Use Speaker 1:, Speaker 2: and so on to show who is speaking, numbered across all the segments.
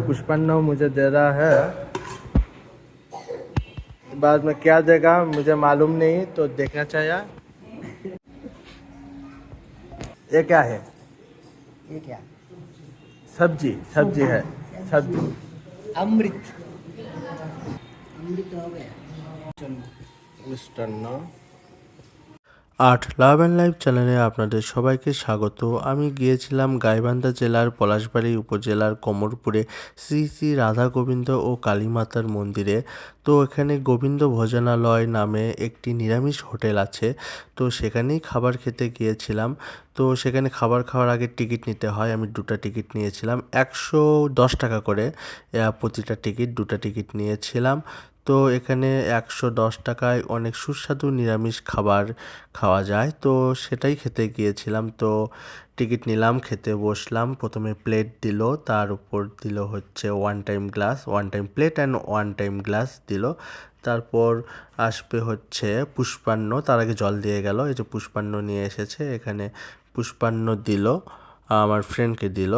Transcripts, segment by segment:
Speaker 1: पुष्पन्ना मुझे दे रहा है, बाद में क्या देगा मुझे मालूम नहीं, तो देखना चाहिए। ये क्या है?
Speaker 2: ये क्या?
Speaker 1: सब्जी सब्जी है, सब्जी।
Speaker 2: अमृत। अमृत हो गया। चलो
Speaker 1: মিষ্টান্ন। আট লাভ অ্যান্ড লাইফ চ্যানেলে আপনাদের সবাইকে স্বাগত। আমি গিয়েছিলাম গাইবান্ধা জেলার পলাশবাড়ি উপজেলার কোমরপুরে শ্রী শ্রী রাধা গোবিন্দ ও কালীমাতার মন্দিরে। তো এখানে গোবিন্দ ভোজনালয় নামে একটি নিরামিষ হোটেল আছে, তো সেখানেই খাবার খেতে গিয়েছিলাম। তো সেখানে খাবার খাওয়ার আগে টিকিট নিতে হয়। আমি দুটো টিকিট নিয়েছিলাম, 110 টাকা করে প্রতিটা টিকিট, দুটো টিকিট নিয়েছিলাম। তো এখানে 110 টাকায় অনেক সুস্বাদু নিরামিষ খাবার খাওয়া যায়, তো সেটাই খেতে গিয়েছিলাম। তো টিকিট নিলাম, খেতে বসলাম। প্রথমে প্লেট দিল, তার উপর দিল হচ্ছে one time glass, one time plate and one time glass দিল। তারপর আসবে হচ্ছে পুষ্পান্ন, তার আগে জল দিয়ে গেল। এই যে পুষ্পান্ন নিয়ে এসেছে, এখানে পুষ্পান্ন দিল, আমার ফ্রেন্ডকে দিল।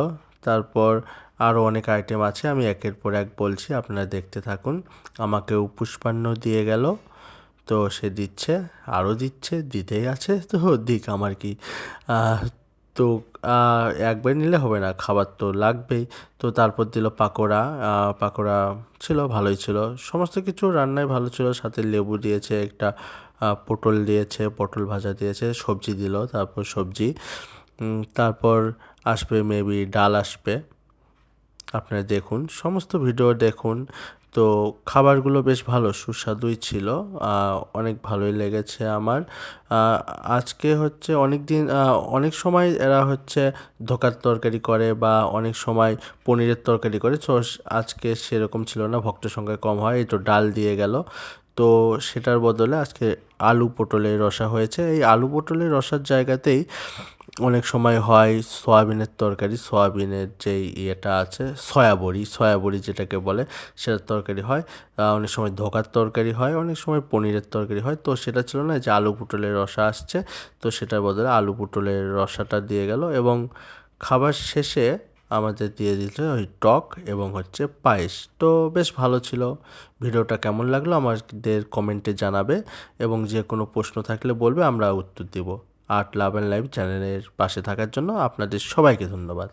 Speaker 1: তারপর আরও অনেক আইটেম আছে, আমি একের পর এক বলছি, আপনারা দেখতে থাকুন। আমাকেও পুষ্পান্ন দিয়ে গেল, তো সে দিচ্ছে, আরও দিচ্ছে, দিতেই আছে, তো দিক, আমার কি। তো একবার নিলে হবে না, খাবার তো লাগবেই। তো তারপর দিল পাকোড়া। পাকোড়া ছিল, ভালোই ছিল, সমস্ত কিছু রান্নায় ভালো ছিল। সাথে লেবু দিয়েছে, একটা পটল দিয়েছে, পটল ভাজা দিয়েছে, সবজি দিল, তারপর সবজি। তারপর আসবে মেবি ডাল আসবে। আপনারা দেখুন, সমস্ত ভিডিও দেখুন। তো খাবারগুলো বেশ ভালো সুস্বাদুই ছিল, অনেক ভালোই লেগেছে আমার। আজকে হচ্ছে অনেক দিন, অনেক সময় এরা হচ্ছে ধোকার তরকারি করে বা অনেক সময় পনিরের তরকারি করে, তো আজকে সেরকম ছিল না, ভক্ত সংখ্যা কম হয়। এই তো ডাল দিয়ে গেল, তো সেটার বদলে আজকে আলু পটলের রসা হয়েছে। এই আলু পটলের রসার জায়গাতেই অনেক সময় হয় সয়াবিনের তরকারি, সয়াবিনের যেই ইয়েটা আছে, সয়াবড়ি, সয়াবড়ি যেটাকে বলে, সেটার তরকারি হয়। অনেক সময় ধোকার তরকারি হয়, অনেক সময় পনিরের তরকারি হয়। তো সেটা ছিল না যে আলু পটলের রসা আসছে, তো সেটার বদলে আলু পটলের রসাটা দিয়ে গেল। এবং খাবার শেষে আমাদের দিয়ে দিল ওই টক এবং হচ্ছে পায়েস। তো বেশ ভালো ছিল। ভিডিওটা কেমন লাগলো আমাদের কমেন্টে জানাবে, এবং যে কোনো প্রশ্ন থাকলে বলবে, আমরা উত্তর দেব। আর্ট লাভ অ্যান্ড লাইফ চ্যানেলের পাশে থাকার জন্য আপনাদের সবাইকে ধন্যবাদ।